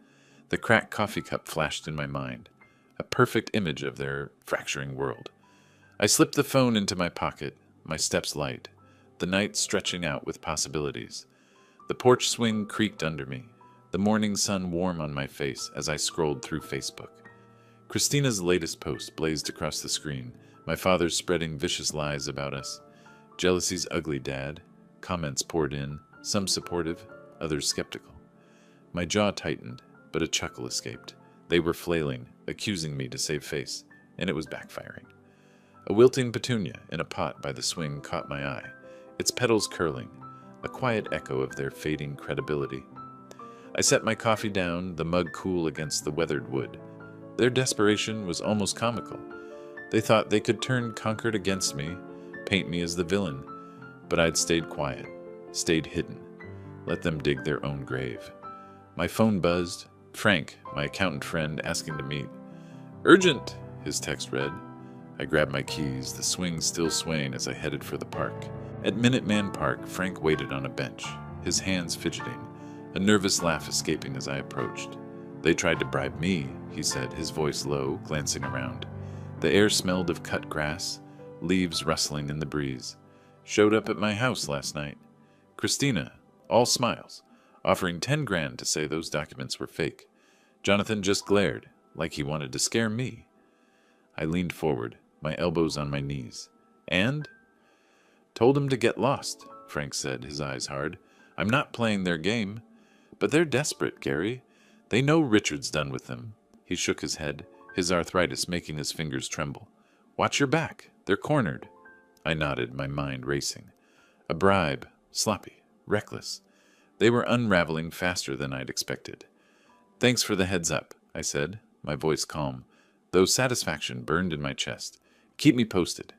Speaker 1: The cracked coffee cup flashed in my mind, a perfect image of their fracturing world. I slipped the phone into my pocket, my steps light, the night stretching out with possibilities. The porch swing creaked under me, the morning sun warm on my face as I scrolled through Facebook. Christina's latest post blazed across the screen, my father's spreading vicious lies about us. Jealousy's ugly dad. Comments poured in, some supportive, others skeptical. My jaw tightened, but a chuckle escaped. They were flailing, accusing me to save face, and it was backfiring. A wilting petunia in a pot by the swing caught my eye, its petals curling, a quiet echo of their fading credibility. I set my coffee down, the mug cool against the weathered wood. Their desperation was almost comical. They thought they could turn Concord against me, paint me as the villain, but I'd stayed quiet, stayed hidden, let them dig their own grave. My phone buzzed. Frank, my accountant friend, asking to meet. "Urgent," his text read. I grabbed my keys, the swing still swaying as I headed for the park. At Minuteman Park, Frank waited on a bench, his hands fidgeting, a nervous laugh escaping as I approached. "They tried to bribe me," he said, his voice low, glancing around. The air smelled of cut grass, leaves rustling in the breeze. "Showed up at my house last night. Christina, all smiles, offering 10 grand to say those documents were fake. Jonathan just glared, like he wanted to scare me." I leaned forward, my elbows on my knees. And? Told him to get lost, Frank said, his eyes hard. I'm not playing their game. But they're desperate, Gary. They know Richard's done with them. He shook his head, his arthritis making his fingers tremble. Watch your back. They're cornered. I nodded, my mind racing. A bribe, sloppy, reckless. They were unraveling faster than I'd expected. Thanks for the heads up, I said, my voice calm, though satisfaction burned in my chest. Keep me posted.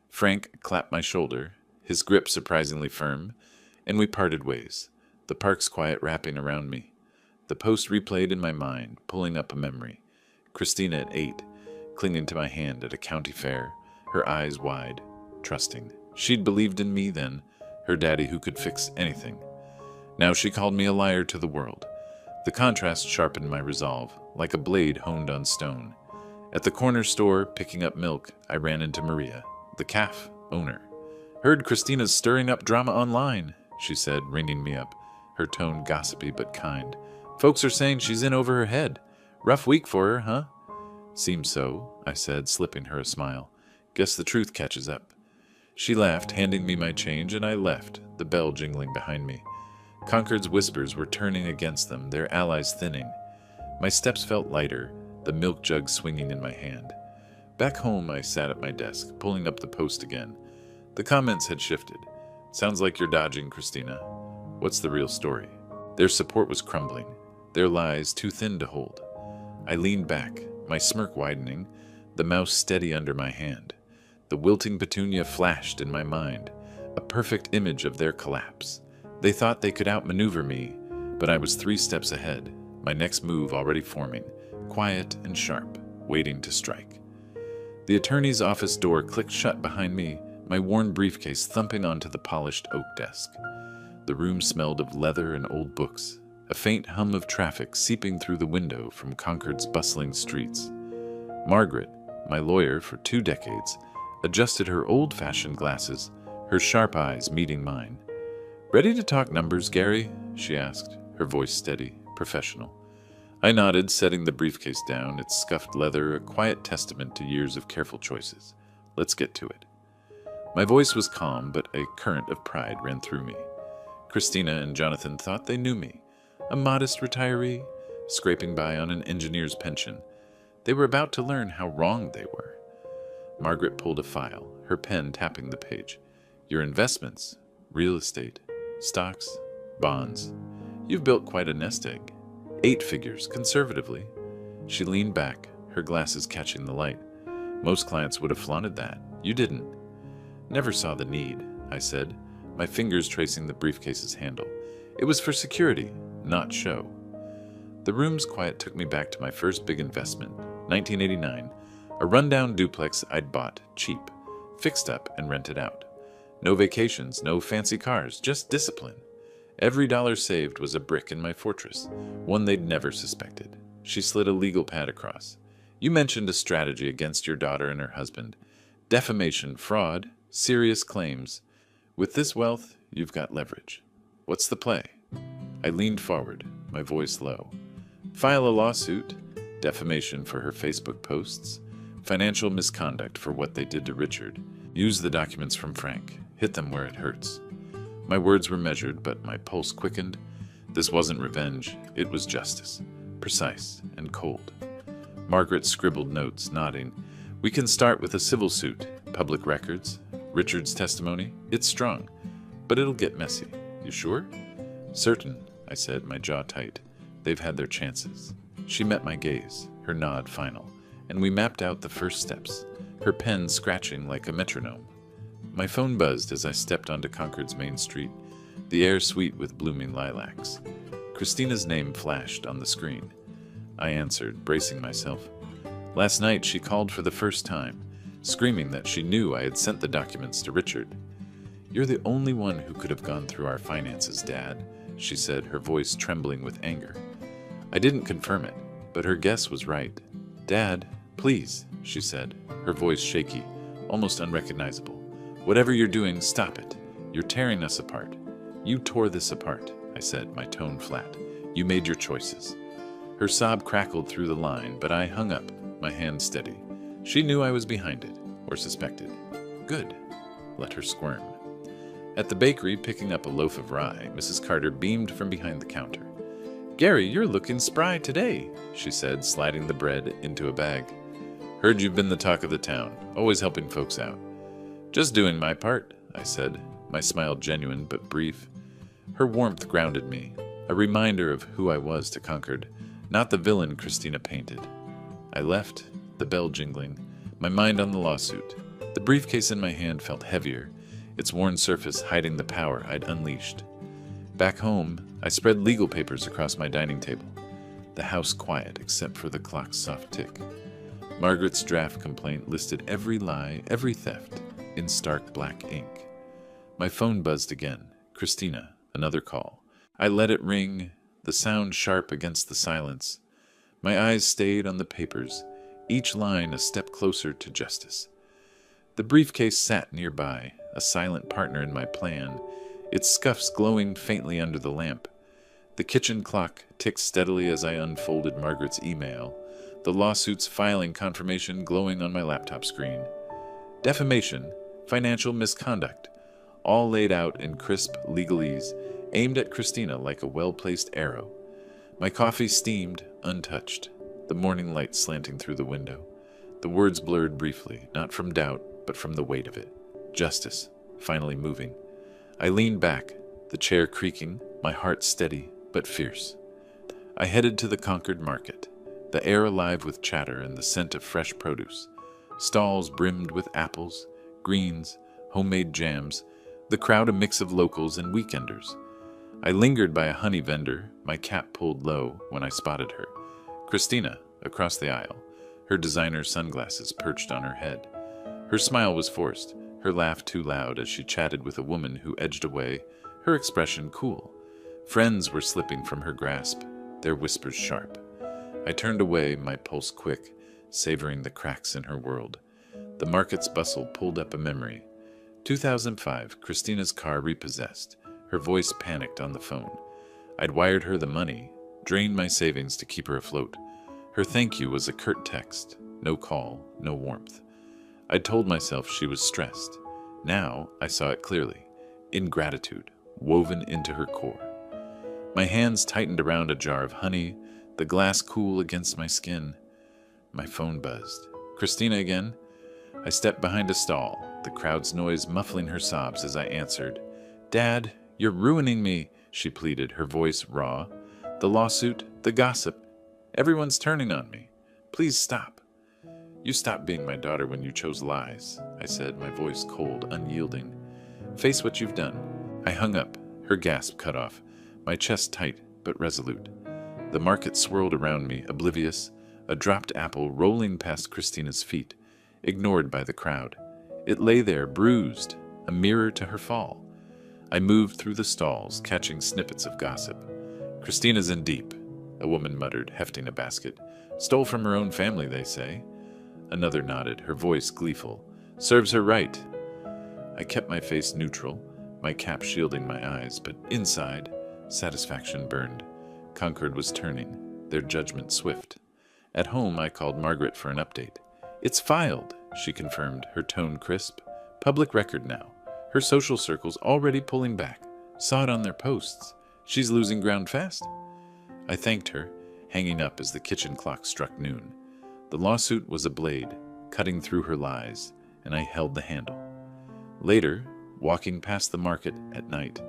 Speaker 1: Frank clapped my shoulder, his grip surprisingly firm, and we parted ways, the park's quiet wrapping around me. The post replayed in my mind, pulling up a memory. Christina at 8, clinging to my hand at a county fair, her eyes wide, trusting. She'd believed in me then, her daddy who could fix anything. Now she called me a liar to the world. The contrast sharpened my resolve, like a blade honed on stone. At the corner store, picking up milk, I ran into Maria, the calf owner. Heard Christina's stirring up drama online, she said, ringing me up, her tone gossipy but kind. Folks are saying she's in over her head. Rough week for her, huh? Seems so, I said, slipping her a smile. Guess the truth catches up. She laughed, handing me my change, and I left, the bell jingling behind me. Concord's whispers were turning against them, their allies thinning. My steps felt lighter, the milk jug swinging in my hand. Back home, I sat at my desk, pulling up the post again. The comments had shifted. Sounds like you're dodging, Christina. What's the real story? Their support was crumbling, their lies too thin to hold. I leaned back, my smirk widening, the mouse steady under my hand. The wilting petunia flashed in my mind, a perfect image of their collapse. They thought they could outmaneuver me, but I was 3 steps ahead, my next move already forming, quiet and sharp, waiting to strike. The attorney's office door clicked shut behind me, my worn briefcase thumping onto the polished oak desk. The room smelled of leather and old books, a faint hum of traffic seeping through the window from Concord's bustling streets. Margaret, my lawyer for 2 decades, adjusted her old-fashioned glasses, her sharp eyes meeting mine. Ready to talk numbers, Gary? She asked, her voice steady, professional. I nodded, setting the briefcase down, its scuffed leather a quiet testament to years of careful choices. Let's get to it. My voice was calm, but a current of pride ran through me. Christina and Jonathan thought they knew me, a modest retiree, scraping by on an engineer's pension. They were about to learn how wrong they were. Margaret pulled a file, her pen tapping the page. Your investments, real estate, stocks, bonds. You've built quite a nest egg. 8 figures, conservatively. She leaned back, her glasses catching the light. Most clients would have flaunted that. You didn't. Never saw the need, I said, my fingers tracing the briefcase's handle. It was for security, not show. The room's quiet took me back to my first big investment, 1989, a rundown duplex I'd bought, cheap, fixed up and rented out. No vacations, no fancy cars, just discipline. Every dollar saved was a brick in my fortress, one they'd never suspected. She slid a legal pad across. You mentioned a strategy against your daughter and her husband. Defamation, fraud, serious claims. With this wealth, you've got leverage. What's the play? I leaned forward, my voice low. File a lawsuit, defamation for her Facebook posts, financial misconduct for what they did to Richard. Use the documents from Frank. Hit them where it hurts. My words were measured, but my pulse quickened. This wasn't revenge, it was justice, precise and cold. Margaret scribbled notes, nodding. We can start with a civil suit, public records, Richard's testimony. It's strong, but it'll get messy. You sure? Certain, I said, my jaw tight. They've had their chances. She met my gaze, her nod final, and we mapped out the first steps, her pen scratching like a metronome. My phone buzzed as I stepped onto Concord's main street, the air sweet with blooming lilacs. Christina's name flashed on the screen. I answered, bracing myself. Last night she called for the first time, screaming that she knew I had sent the documents to Richard. You're the only one who could have gone through our finances, Dad, she said, her voice trembling with anger. I didn't confirm it, but her guess was right. Dad, please, she said, her voice shaky, almost unrecognizable. Whatever you're doing, stop it. You're tearing us apart. You tore this apart, I said, my tone flat. You made your choices. Her sob crackled through the line, but I hung up, my hand steady. She knew I was behind it, or suspected. Good. Let her squirm. At the bakery, picking up a loaf of rye, Mrs. Carter beamed from behind the counter. "Gary, you're looking spry today," she said, sliding the bread into a bag. "Heard you've been the talk of the town, always helping folks out." "Just doing my part," I said, my smile genuine but brief. Her warmth grounded me, a reminder of who I was to Concord, not the villain Christina painted. I left, the bell jingling, my mind on the lawsuit. The briefcase in my hand felt heavier, its worn surface hiding the power I'd unleashed. Back home, I spread legal papers across my dining table, the house quiet except for the clock's soft tick. Margaret's draft complaint listed every lie, every theft, in stark black ink. My phone buzzed again. Christina, another call. I let it ring, the sound sharp against the silence. My eyes stayed on the papers, each line a step closer to justice. The briefcase sat nearby, a silent partner in my plan, its scuffs glowing faintly under the lamp. The kitchen clock ticked steadily as I unfolded Margaret's email, the lawsuit's filing confirmation glowing on my laptop screen. Defamation, financial misconduct, all laid out in crisp legalese, aimed at Christina like a well-placed arrow. My coffee steamed, untouched, the morning light slanting through the window. The words blurred briefly, not from doubt, but from the weight of it. Justice, finally moving. I leaned back, the chair creaking, my heart steady but fierce. I headed to the Concord market, the air alive with chatter and the scent of fresh produce. Stalls brimmed with apples, greens, homemade jams, the crowd a mix of locals and weekenders. I lingered by a honey vendor, my cap pulled low when I spotted her. Christina, across the aisle, her designer sunglasses perched on her head. Her smile was forced, her laugh too loud as she chatted with a woman who edged away, her expression cool. Friends were slipping from her grasp, their whispers sharp. I turned away, my pulse quick, savoring the cracks in her world. The market's bustle pulled up a memory. 2005, Christina's car repossessed, her voice panicked on the phone. I'd wired her the money, drained my savings to keep her afloat. Her thank you was a curt text, no call, no warmth. I'd told myself she was stressed. Now I saw it clearly, ingratitude woven into her core. My hands tightened around a jar of honey, the glass cool against my skin. My phone buzzed. Christina again? I stepped behind a stall, the crowd's noise muffling her sobs as I answered. "Dad, you're ruining me," she pleaded, her voice raw. "The lawsuit, the gossip, everyone's turning on me. Please stop." "You stopped being my daughter when you chose lies," I said, my voice cold, unyielding. "Face what you've done." I hung up, her gasp cut off, my chest tight but resolute. The market swirled around me, oblivious, a dropped apple rolling past Christina's feet, ignored by the crowd. It lay there, bruised, a mirror to her fall. I moved through the stalls, catching snippets of gossip. "Christina's in deep," a woman muttered, hefting a basket. "Stole from her own family, they say." Another nodded, her voice gleeful. "Serves her right." I kept my face neutral, my cap shielding my eyes, but inside, satisfaction burned. Concord was turning, their judgment swift. At home, I called Margaret for an update. "It's filed," she confirmed, her tone crisp. "Public record now. Her social circle's already pulling back. Saw it on their posts. She's losing ground fast." I thanked her, hanging up as the kitchen clock struck noon. The lawsuit was a blade, cutting through her lies, and I held the handle. Later, walking past the market at night,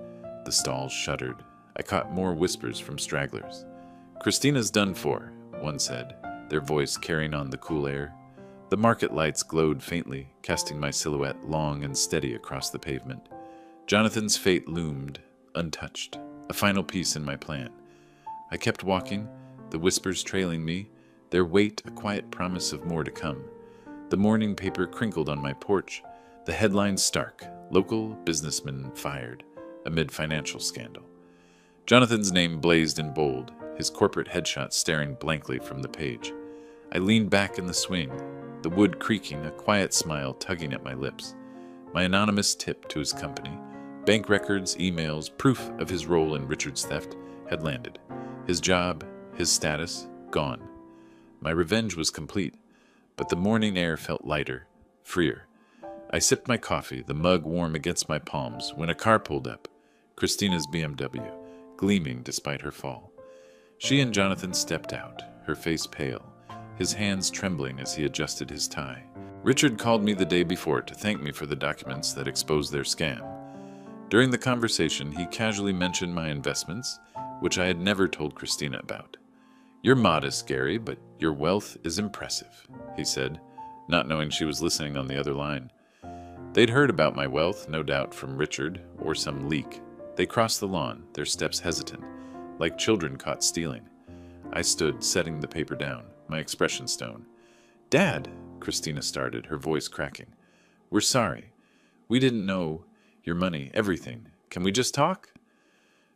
Speaker 1: the stalls shuddered. I caught more whispers from stragglers. "Christina's done for," one said, their voice carrying on the cool air. The market lights glowed faintly, casting my silhouette long and steady across the pavement. Jonathan's fate loomed, untouched, a final piece in my plan. I kept walking, the whispers trailing me, their weight a quiet promise of more to come. The morning paper crinkled on my porch, the headlines stark, local businessman fired, amid financial scandal. Jonathan's name blazed in bold, his corporate headshot staring blankly from the page. I leaned back in the swing, the wood creaking, a quiet smile tugging at my lips. My anonymous tip to his company, bank records, emails, proof of his role in Richard's theft, had landed. His job, his status, gone. My revenge was complete, but the morning air felt lighter, freer. I sipped my coffee, the mug warm against my palms, when a car pulled up, Christina's BMW, gleaming despite her fall. She and Jonathan stepped out, her face pale, his hands trembling as he adjusted his tie. Richard called me the day before to thank me for the documents that exposed their scam. During the conversation, he casually mentioned my investments, which I had never told Christina about. "You're modest, Gary, but your wealth is impressive," he said, not knowing she was listening on the other line. They'd heard about my wealth, no doubt from Richard or some leak. They crossed the lawn, their steps hesitant, like children caught stealing. I stood, setting the paper down, my expression stone. "Dad," Christina started, her voice cracking. "We're sorry. We didn't know your money, everything. Can we just talk?"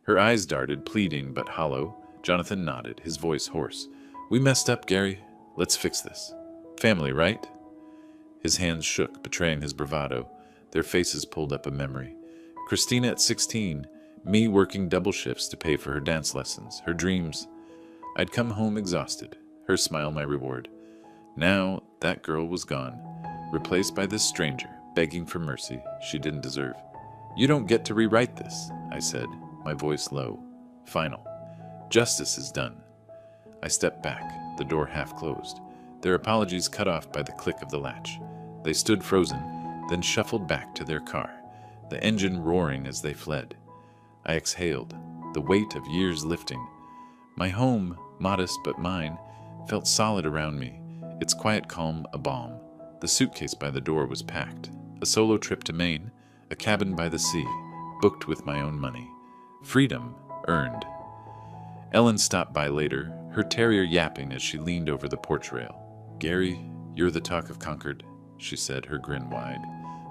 Speaker 1: Her eyes darted, pleading but hollow. Jonathan nodded, his voice hoarse. "We messed up, Gary. Let's fix this. Family, right?" His hands shook, betraying his bravado. Their faces pulled up a memory. Christina at 16, me working double shifts to pay for her dance lessons, her dreams. I'd come home exhausted, her smile my reward. Now that girl was gone, replaced by this stranger, begging for mercy she didn't deserve. "You don't get to rewrite this," I said, my voice low, final. "Justice is done." I stepped back, the door half closed, their apologies cut off by the click of the latch. They stood frozen, then shuffled back to their car, the engine roaring as they fled. I exhaled, the weight of years lifting. My home, modest but mine, felt solid around me, its quiet calm a balm. The suitcase by the door was packed. A solo trip to Maine, a cabin by the sea, booked with my own money. Freedom earned. Ellen stopped by later, her terrier yapping as she leaned over the porch rail. "Gary, you're the talk of Concord," she said, her grin wide.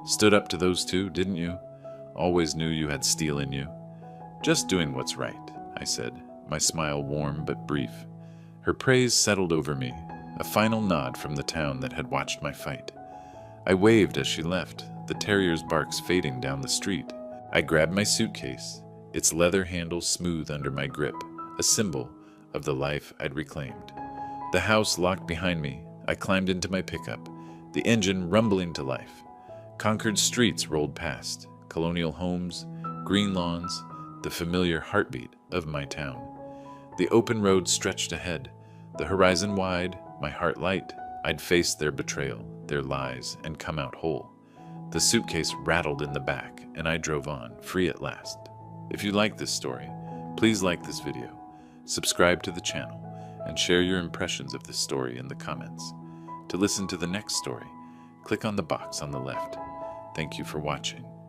Speaker 1: "Stood up to those two, didn't you? Always knew you had steel in you." "Just doing what's right," I said, my smile warm but brief. Her praise settled over me, a final nod from the town that had watched my fight. I waved as she left, the terrier's barks fading down the street. I grabbed my suitcase, its leather handle smooth under my grip, a symbol of the life I'd reclaimed. The house locked behind me, I climbed into my pickup, the engine rumbling to life. Concord streets rolled past, colonial homes, green lawns, the familiar heartbeat of my town. The open road stretched ahead, the horizon wide, my heart light. I'd faced their betrayal, their lies, and come out whole. The suitcase rattled in the back, and I drove on, free at last. If you like this story, please like this video, subscribe to the channel, and share your impressions of this story in the comments. To listen to the next story, click on the box on the left. Thank you for watching.